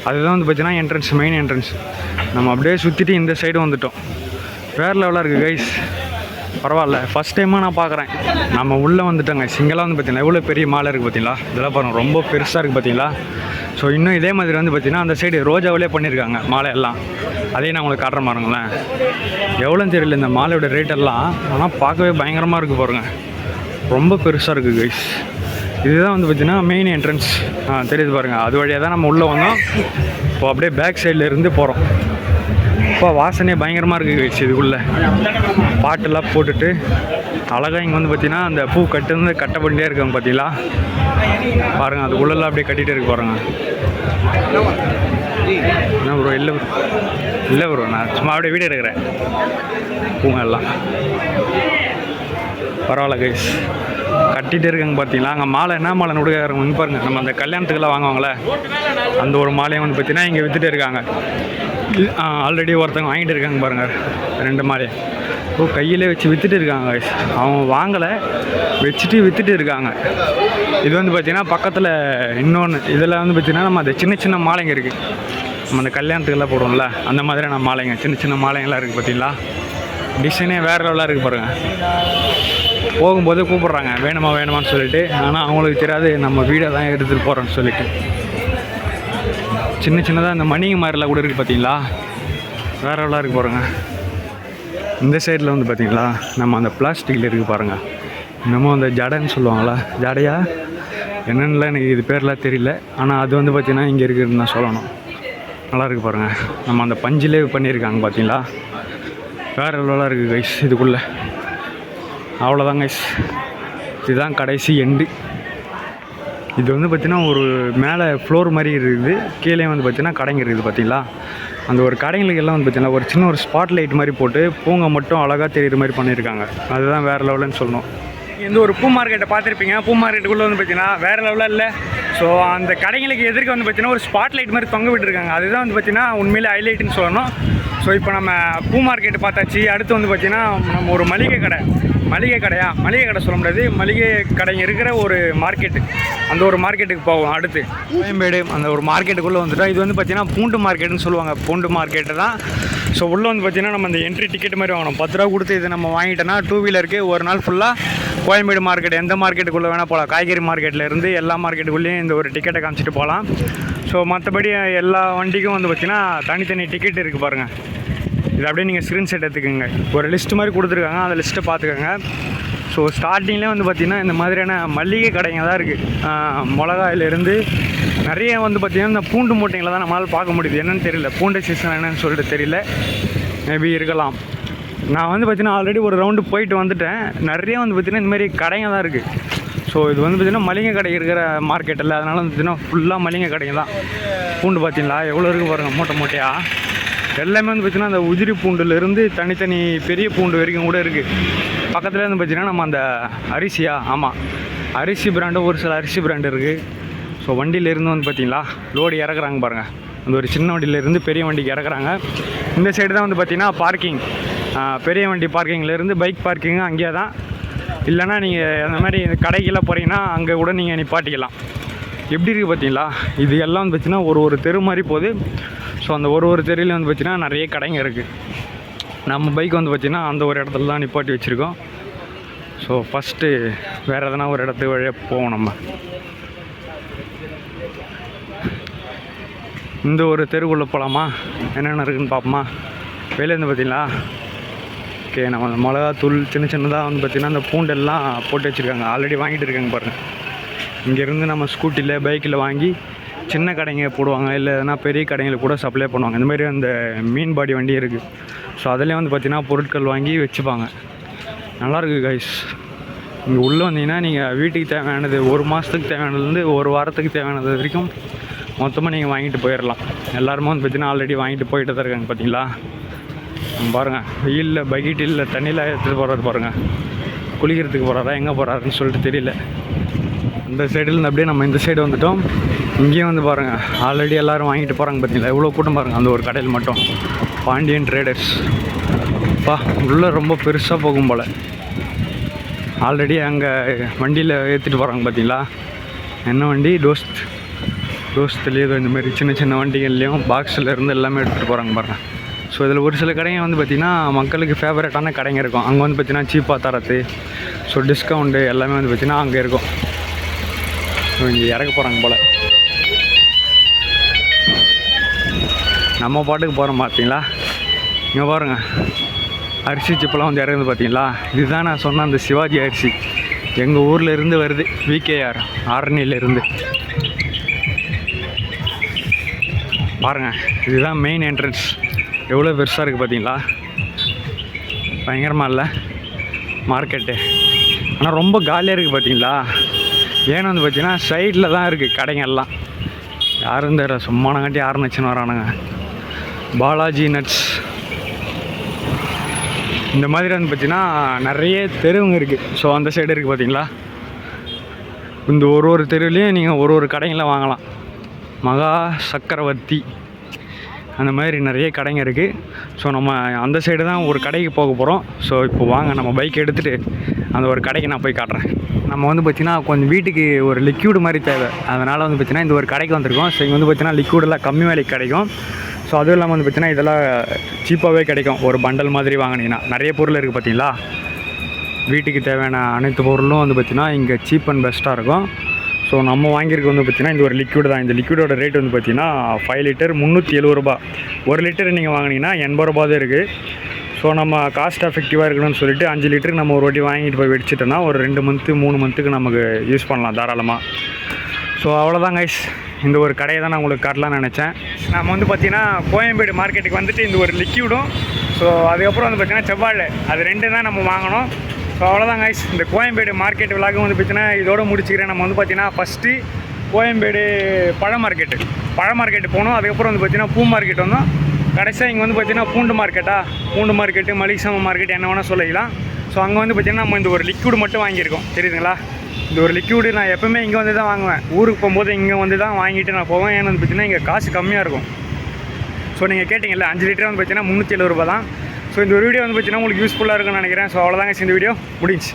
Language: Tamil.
அதுதான் வந்து பார்த்தீங்கன்னா என்ட்ரன்ஸ், மெயின் என்ட்ரன்ஸ். நம்ம அப்படியே சுற்றிட்டு இந்த சைடு வந்துட்டோம். வேறு லெவலாக இருக்குது கைஸ். பரவாயில்ல, ஃபஸ்ட் டைமாக நான் பார்க்குறேன். நம்ம உள்ளே வந்துட்டோங்க. சிங்களாக வந்து பார்த்தீங்கன்னா எவ்வளோ பெரிய மாலை இருக்குது பார்த்தீங்களா? இதெல்லாம் பாருங்கள், ரொம்ப பெருசாக இருக்குது பார்த்தீங்களா? ஸோ இன்னும் இதே மாதிரி வந்து பார்த்திங்கன்னா அந்த சைடு ரோஜாவிலே பண்ணியிருக்காங்க மாலை எல்லாம். அதையும் நான் உங்களுக்கு காட்டுற பாருங்களேன். எவ்வளோன்னு தெரியல இந்த மாலையோட ரேட்டெல்லாம், ஆனால் பார்க்கவே பயங்கரமாக இருக்குது பாருங்கள். ரொம்ப பெருசாக இருக்குது கைஸ். இதுதான் வந்து பார்த்திங்கன்னா மெயின் என்ட்ரன்ஸ். தெரியுது பாருங்கள். அது வழியாக தான் நம்ம உள்ளே வந்தோம். இப்போ அப்படியே பேக் சைடில் இருந்து போகிறோம். இப்போ வாசனையே பயங்கரமாக இருக்குது கைஸ். இதுக்குள்ளே பாட்டெல்லாம் போட்டுட்டு அழகாக இங்கே வந்து பார்த்திங்கன்னா அந்த பூ கட்ட பண்ணிட்டே இருக்காங்க பார்த்தீங்களா? பாருங்கள், அது உள்ளெல்லாம் அப்படியே கட்டிகிட்டே இருக்கு பாருங்கள். என்ன ப்ரோ? இல்லை ப்ரோ, நான் சும்மா அப்படியே வீடியோ எடுக்கிறேன். பூங்க எல்லாம் பரவாயில்ல கைஸ், கட்டிகிட்டே இருக்காங்க பார்த்தீங்களா? அங்கே மாலை என்ன மாலை கொடுக்குறாங்க இங்கே பாருங்கள். நம்ம அந்த கல்யாணத்துக்கெல்லாம் வாங்குவாங்களே அந்த ஒரு மாலையை வந்து பார்த்தீங்கன்னா இங்கே விற்றுட்டே இருக்காங்க. ஆல்ரெடி ஒருத்தவங்க வாங்கிட்டு இருக்காங்க பாருங்கள், 2 மாலையை. கையிலே வச்சு விற்றுட்டு இருக்காங்க கைஸ். அவங்க வாங்கலை, வச்சுட்டு விற்றுட்டு இருக்காங்க. இது வந்து பார்த்திங்கன்னா பக்கத்தில் இன்னொன்று, இதில் வந்து பார்த்திங்கன்னா நம்ம அந்த சின்ன சின்ன மாலைங்க இருக்குது. நம்ம அந்த கல்யாணத்துக்கெல்லாம் போடுவோம்ல அந்த மாதிரியான மாலைங்க, சின்ன சின்ன மாலைங்கள்லாம் இருக்குது பார்த்தீங்களா? டிசைனே வேறு லெவலாக இருக்குது பாருங்கள். போகும்போது கூப்பிட்றாங்க வேணுமான்னு சொல்லிட்டு. ஆனால் அவங்களுக்கு தெரியாது நம்ம வீடை தான் எடுத்துகிட்டு போகிறோன்னு சொல்லிட்டு. சின்ன சின்னதாக இந்த மணிங்க மாதிரிலாம் கூட இருக்குது பார்த்தீங்களா? வேறு லெவலாக இருக்குது பாருங்கள். இந்த சைடில் வந்து பார்த்திங்களா நம்ம அந்த பிளாஸ்டிக்கில் இருக்குது பாருங்கள். இன்னமும் அந்த ஜடைன்னு சொல்லுவாங்களா, ஜடையா என்னென்னலாம் எனக்கு இது பேர்லாம் தெரியல. ஆனால் அது வந்து பார்த்திங்கன்னா இங்கே இருக்குதுன்னு தான் சொல்லணும். நல்லாயிருக்கு பாருங்கள். நம்ம அந்த பஞ்சிலே பண்ணியிருக்காங்க பார்த்தீங்களா? வேறு லெவலாக இருக்குது கைஸ். இதுக்குள்ளே அவ்வளோதான் கைஸ். இதுதான் கடைசி எண்டு. இது வந்து பார்த்திங்கன்னா ஒரு மேலே ஃப்ளோர் மாதிரி இருக்குது, கீழே வந்து பார்த்திங்கன்னா கடைங்க இருக்குது பார்த்தீங்களா? அந்த ஒரு கடைங்களுக்கு எல்லாம் வந்து பார்த்திங்கன்னா ஒரு சின்ன ஒரு ஸ்பாட் லைட் மாதிரி போட்டு பூங்க மட்டும் அழகாக தெரியுற மாதிரி பண்ணியிருக்காங்க. அதுதான் வேறு லெவலுன்னு சொல்லணும். இந்த ஒரு பூ மார்க்கெட்டை பார்த்துருப்பீங்க. பூ மார்க்கெட்டுக்குள்ளே வந்து பார்த்திங்கன்னா வேறு லெவலாக இல்லை. ஸோ அந்த கடைங்களுக்கு எதிர்க்க வந்து பார்த்திங்கன்னா ஒரு ஸ்பாட் லைட் மாதிரி தொங்க விட்டுருக்காங்க. அதுதான் வந்து பார்த்திங்கன்னா உண்மையிலே ஹைலைட்டுன்னு சொல்லணும். ஸோ இப்போ நம்ம பூ மார்க்கெட்டு பார்த்தாச்சு. அடுத்து வந்து பார்த்திங்கன்னா நம்ம ஒரு மளிகை கடை சொல்ல முடியாது, மளிகை கடைங்க இருக்கிற ஒரு மார்க்கெட்டு, அந்த ஒரு மார்க்கெட்டுக்கு போவோம். அடுத்து கோயம்பேடு அந்த ஒரு மார்க்கெட்டுக்குள்ளே வந்துட்டோம். இது வந்து பார்த்திங்கன்னா பூண்டு மார்க்கெட்டுன்னு சொல்லுவாங்க. பூண்டு மார்க்கெட்டு தான். ஸோ உள்ளே வந்து பார்த்திங்கன்னா நம்ம இந்த என்ட்ரி டிக்கெட் மாதிரி வாங்கணும். 10 ரூபா கொடுத்து இது நம்ம வாங்கிட்டோன்னா 2 வீலருக்கு ஒரு நாள் ஃபுல்லாக கோயம்பேடு மார்க்கெட் எந்த மார்க்கெட்டுக்குள்ளே வேணால் போகலாம். காய்கறி மார்க்கெட்டில் இருந்து எல்லா மார்க்கெட்டுக்குள்ளேயும் இந்த ஒரு டிக்கெட்டை காமிச்சிட்டு போகலாம். ஸோ மற்றபடி எல்லா வண்டிக்கும் வந்து பார்த்திங்கன்னா தனித்தனி டிக்கெட் இருக்குது பாருங்கள். இது அப்படியே நீங்கள் ஸ்க்ரீன்ஷாட் எடுத்துக்கோங்க. ஒரு லிஸ்ட்டு மாதிரி கொடுத்துருக்காங்க, அந்த லிஸ்ட்டை பார்த்துக்கோங்க. ஸோ ஸ்டார்டிங்லேயே வந்து பார்த்திங்கன்னா இந்த மாதிரியான மளிகை கடைங்க தான் இருக்குது. மிளகாயிலேருந்து நிறைய வந்து பார்த்திங்கன்னா இந்த பூண்டு மூட்டைங்களை தான் நம்மளால் பார்க்க முடியுது. என்னென்னு தெரியல, பூண்டு சீசன் என்னென்னு சொல்லிட்டு தெரியல, மேபி இருக்கலாம். நான் வந்து பார்த்திங்கன்னா ஆல்ரெடி ஒரு ரவுண்டு போயிட்டு வந்துட்டேன். நிறைய வந்து பார்த்திங்கன்னா இந்தமாரி கடைங்க தான் இருக்குது. ஸோ இது வந்து பார்த்திங்கன்னா மளிகை கடை இருக்கிற மார்க்கெட்டில், அதனால் வந்து பார்த்திங்கன்னா ஃபுல்லாக மளிகை கடைங்க தான். பூண்டு பார்த்திங்களா எவ்வளோ இருக்குது பாருங்கள், மூட்டையாக எல்லாமே வந்து பார்த்திங்கன்னா அந்த உதிரி பூண்டுலேருந்து தனித்தனி பெரிய பூண்டு வரைக்கும் கூட இருக்குது. பக்கத்தில் வந்து பார்த்திங்கன்னா நம்ம அந்த அரிசி பிராண்டு, ஒரு சில அரிசி பிராண்டு இருக்குது. ஸோ வண்டியிலேருந்து வந்து பார்த்திங்களா லோடு இறக்குறாங்க பாருங்கள். அந்த ஒரு சின்ன வண்டியிலேருந்து பெரிய வண்டிக்கு இறக்குறாங்க. இந்த சைடு தான் வந்து பார்த்திங்கன்னா பார்க்கிங், பெரிய வண்டி பார்க்கிங்லேருந்து பைக் பார்க்கிங்கும் அங்கேயே தான். இல்லைனா நீங்கள் அந்த மாதிரி கடைக்கெல்லாம் போகிறீங்கன்னா அங்கே கூட நீங்கள் நிப்பாட்டிக்கலாம். எப்படி இருக்குது பார்த்தீங்களா? இது எல்லாம் வந்து பார்த்திங்கன்னா ஒரு தெரு மாதிரி போகுது. ஸோ அந்த ஒரு தெருவில் வந்து பார்த்திங்கன்னா நிறைய கடைங்க இருக்குது. நம்ம பைக் வந்து பார்த்திங்கன்னா அந்த ஒரு இடத்துல தான் நிப்பாட்டி வச்சுருக்கோம். ஸோ ஃபஸ்ட்டு வேறு எதனா ஒரு இடத்துக்கு வழியாக போவோம். நம்ம இந்த ஒரு தெருவுக்குள்ளே போகலாமா, என்னென்ன இருக்குதுன்னு பார்ப்போமா? வெளிலேருந்து பார்த்திங்களா? ஓகே, நம்ம அந்த மிளகாத்தூள் சின்னதாக வந்து பார்த்திங்கன்னா அந்த பூண்டெல்லாம் போட்டு வச்சுருக்காங்க. ஆல்ரெடி வாங்கிட்டு இருக்காங்க பாருங்கள். இங்கேருந்து நம்ம ஸ்கூட்டியில் பைக்கில் வாங்கி சின்ன கடைங்க போடுவாங்க, இல்லை எதனா பெரிய கடைங்களுக்கு கூட சப்ளை பண்ணுவாங்க. இந்தமாரி அந்த மீன் பாடி வண்டி இருக்குது. ஸோ அதிலே வந்து பார்த்திங்கன்னா பொருட்கள் வாங்கி வச்சுப்பாங்க. நல்லாயிருக்கு கைஸ். இங்கே உள்ளே வந்தீங்கன்னா நீங்கள் வீட்டுக்கு தேவையானது, ஒரு மாதத்துக்கு தேவையானதுலேருந்து ஒரு வாரத்துக்கு தேவையானது வரைக்கும் மொத்தமாக நீங்கள் வாங்கிட்டு போயிடலாம். எல்லாருமே வந்து பார்த்திங்கன்னா ஆல்ரெடி வாங்கிட்டு போயிட்டு தான் இருக்காங்க பார்த்தீங்களா? பாருங்கள், வெயிலில் பக்கெட்டில் தண்ணியில் எடுத்துகிட்டு போகிறது பாருங்கள். குளிக்கிறதுக்கு போகிறாரா எங்கே போகிறாருன்னு சொல்லிட்டு தெரியல. அந்த சைடுலேருந்து அப்படியே நம்ம இந்த சைடு வந்துவிட்டோம். இங்கேயும் வந்து பாருங்கள் ஆல்ரெடி எல்லோரும் வாங்கிட்டு போகிறாங்க பார்த்தீங்களா? எவ்வளோ கூட்டம் பாருங்கள் அந்த ஒரு கடையில் மட்டும். பாண்டியன் ட்ரேடர்ஸ் உள்ளே ரொம்ப பெருசாக போகும் போல். ஆல்ரெடி அங்கே வண்டியில் ஏற்றிட்டு போகிறாங்க பார்த்தீங்களா? என்ன வண்டி? தோசத்துலேயே இந்த மாதிரி சின்ன சின்ன வண்டிகள்லேயும் பாக்ஸில் இருந்து எல்லாமே எடுத்துகிட்டு போகிறாங்க பாருங்கள். ஸோ இதில் ஒரு சில கடைங்க வந்து பார்த்திங்கன்னா மக்களுக்கு ஃபேவரட்டான கடைங்க இருக்கும். அங்கே வந்து பார்த்திங்கன்னா சீப்பாக தரது, ஸோ டிஸ்கவுண்ட்டு எல்லாமே வந்து பார்த்திங்கன்னா அங்கே இருக்கும். ஸோ இங்கே இறக்க போகிறாங்க போல். நம்ம பாட்டுக்கு போகிறோம் பார்த்தீங்களா. இங்கே பாருங்கள் அரிசி சிப்பெல்லாம் வந்து இறங்குது பார்த்தீங்களா. இதுதான் நான் சொன்ன அந்த சிவாஜி அரிசி எங்கள் ஊரில் இருந்து வருது, விகேஆர் ஆரணியிலேருந்து. பாருங்கள் இதுதான் மெயின் என்ட்ரன்ஸ். எவ்வளோ பெருசாக இருக்குது பார்த்தீங்களா, பயங்கரமாக இல்லை மார்க்கெட்டு. ஆனால் ரொம்ப காலியாக இருக்குது பார்த்தீங்களா. ஏன்னு வந்து பார்த்தீங்கன்னா சைடில் தான் இருக்குது கடைங்கள்லாம். யாரும் தெரியல, சும்மானங்காட்டி யாரும் நச்சுன்னு வரானுங்க. பாலாஜி நட்ஸ் இந்த மாதிரி வந்து பார்த்திங்கன்னா நிறைய தெருவுங்க இருக்குது. ஸோ அந்த சைடு இருக்குது பார்த்தீங்களா. இந்த ஒரு தெருவுலேயும் நீங்கள் ஒரு கடைங்களில் வாங்கலாம். மகா சக்கரவர்த்தி அந்த மாதிரி நிறைய கடைங்க இருக்குது. ஸோ நம்ம அந்த சைடு தான் ஒரு கடைக்கு போக போகிறோம். ஸோ இப்போ வாங்க நம்ம பைக் எடுத்துகிட்டு அந்த ஒரு கடைக்கு நான் போய் காட்டுறேன். நம்ம வந்து பார்த்திங்கன்னா கொஞ்சம் வீட்டுக்கு ஒரு லிக்யூடு மாதிரி தேவை. அதனால் வந்து பார்த்திங்கன்னா இந்த ஒரு கடைக்கு வந்திருக்கோம். ஸோ இங்கே வந்து பார்த்திங்கன்னா லிக்யூடெல்லாம் கம்மி விலைக்கு கிடைக்கும். ஸோ அதுவும் இல்லாமல் வந்து பார்த்திங்கன்னா இதெல்லாம் சீப்பாகவே கிடைக்கும். ஒரு பண்டல் மாதிரி வாங்கினீங்கன்னா நிறைய பொருள் இருக்குது பார்த்தீங்களா. வீட்டுக்கு தேவையான அனைத்து பொருளும் வந்து பார்த்திங்கன்னா இங்கே சீப் அண்ட் பெஸ்ட்டாக இருக்கும். ஸோ நம்ம வாங்கியிருக்க வந்து பார்த்திங்கன்னா இந்த ஒரு லிக்விட் தான். இந்த லிக்விடோட ரேட் வந்து பார்த்திங்கன்னா 5 லிட்டர் 370 ரூபா. 1 லிட்டர் நீங்கள் வாங்கினீங்கன்னா 80 ரூபா தான் இருக்குது. ஸோ நம்ம காஸ்ட் எஃபெக்டிவாக இருக்கணும்னு சொல்லிட்டு 5 லிட்டருக்கு நம்ம ஒரு வாட்டி வாங்கிட்டு போய் வச்சுட்டோன்னா ஒரு 2 மந்த்து 3 மந்த்துக்கு நமக்கு யூஸ் பண்ணலாம் தாராளமாக. ஸோ அவ்வளோதான் கைஸ், இந்த ஒரு கடையை தான் நான் உங்களுக்கு காட்டலாம்னு நினச்சேன். நம்ம வந்து பார்த்திங்கன்னா கோயம்பேடு மார்க்கெட்டுக்கு வந்துட்டு இந்த ஒரு லிக்யூடும், ஸோ அதுக்கப்புறம் வந்து பார்த்திங்கன்னா செவ்வாழை, அது 2 தான் நம்ம வாங்கணும். ஸோ அவ்வளோதான் கைஸ், இந்த கோயம்பேடு மார்க்கெட் விழாக்கும் வந்து பார்த்திங்கன்னா இதோட முடிச்சுக்கிறேன். நம்ம வந்து பார்த்திங்கன்னா ஃபஸ்ட்டு கோயம்பேடு பழ மார்க்கெட்டு போகணும். அதுக்கப்புறம் வந்து பார்த்திங்கன்னா பூ மார்க்கெட் வந்தோம். கடைசியாக இங்கே வந்து பார்த்திங்கன்னா பூண்டு மார்க்கெட்டு மளிகை சாமான் மார்க்கெட் என்ன வேணால் சொல்லிக்கலாம். ஸோ அங்கே வந்து பார்த்திங்கன்னா நம்ம இந்த ஒரு லிக்யூடு மட்டும் வாங்கியிருக்கோம், தெரியுதுங்களா. இந்த ஒரு லிக்யூடு நான் எப்போவுமே இங்கே வந்து தான் வாங்குவேன். ஊருக்கு போகும்போது இங்கே வந்து தான் வாங்கிட்டு நான் போவேன். ஏன்னு வந்து பார்த்திங்கன்னா இங்கே காசு கம்மியாக இருக்கும். ஸோ நீங்கள் கேட்டிங்கல்ல 5 லிட்டர் வந்து பார்த்திங்கன்னா 370 ரூபா தான். ஸோ இந்த ஒரு வீடியோ வந்து பார்த்திங்கன்னா உங்களுக்கு யூஸ்ஃபுல்லாக இருக்கும்னு நினைக்கிறேன். ஸோ அவ்வளோதாங்க, இந்த வீடியோ முடிஞ்சு.